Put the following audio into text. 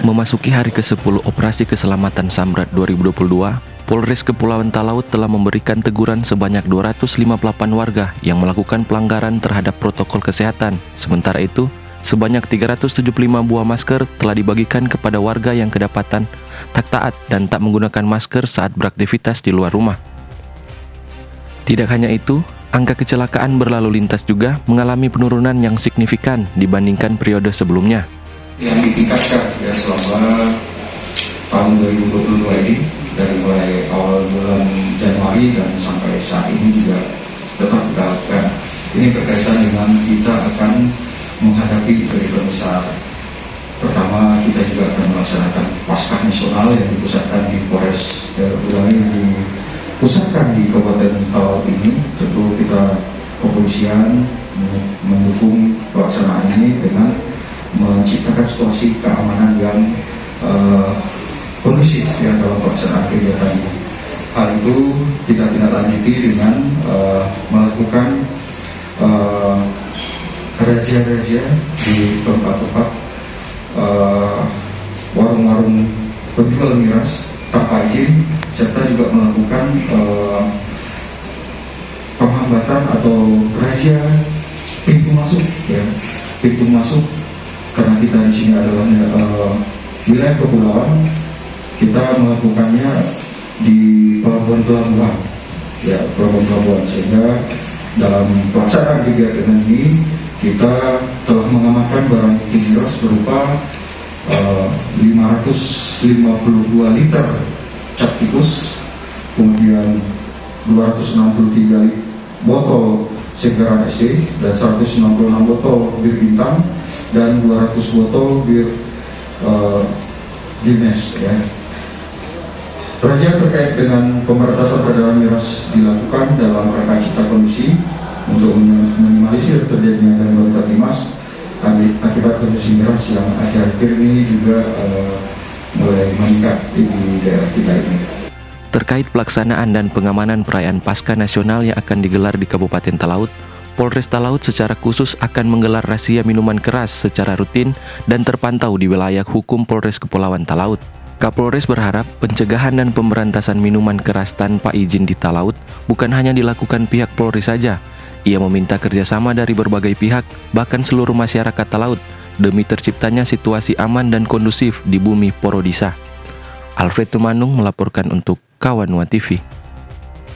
Memasuki hari ke-10 Operasi Keselamatan Samrat 2022, Polres Kepulauan Talaut telah memberikan teguran sebanyak 258 warga yang melakukan pelanggaran terhadap protokol kesehatan. Sementara itu, sebanyak 375 buah masker telah dibagikan kepada warga yang kedapatan tak taat dan tak menggunakan masker saat beraktivitas di luar rumah. Tidak hanya itu, angka kecelakaan berlalu lintas juga mengalami penurunan yang signifikan dibandingkan periode sebelumnya. Yang ditingkatkan ya selama tahun 2022 ini, dari mulai awal bulan Januari dan sampai saat ini juga tetap kita lakukan. Ini berkaitan dengan kita akan menghadapi event besar. Pertama, kita juga akan melaksanakan Paskah Nasional yang dipusatkan di Polres dipusatkan di Kabupaten Talaut ini. Tentu kita kepolisian mendukung pelaksanaan ini dengan menciptakan situasi keamanan yang kondusif ya dalam pelaksanaan kegiatan ini. Hal itu kita tindak-lanjuti dengan melakukan razia-razia di tempat-tempat warung-warung penjual miras tanpa izin, serta juga melakukan penghambatan atau razia pintu masuk ya, pintu masuk. Karena kita di sini adalah wilayah kepulauan, kita melakukannya di pelabuhan-pelabuhan, ya pelabuhan-pelabuhan, sehingga dalam pelaksanaan kegiatan ini kita telah mengamankan barang bukti miras berupa 552 liter cap tikus, kemudian 263 botol Segaran SD dan 166 botol bir bintang dan 200 botol bir Guinness ya. Razia terkait dengan pemberantasan peredaran miras dilakukan dalam rangka cipta kondisi untuk meminimalisir terjadinya gangguan Kamtipmas akibat kondisi miras yang akhir-akhir ini juga mulai meningkat di daerah kita ini. Terkait pelaksanaan dan pengamanan perayaan Paskah Nasional yang akan digelar di Kabupaten Talaut, Polres Talaut secara khusus akan menggelar razia minuman keras secara rutin dan terpantau di wilayah hukum Polres Kepulauan Talaut. Kapolres berharap pencegahan dan pemberantasan minuman keras tanpa izin di Talaut bukan hanya dilakukan pihak Polres saja. Ia meminta kerjasama dari berbagai pihak, bahkan seluruh masyarakat Talaut, demi terciptanya situasi aman dan kondusif di bumi Porodisa. Alfred Tumanung melaporkan untuk Kawanua TV.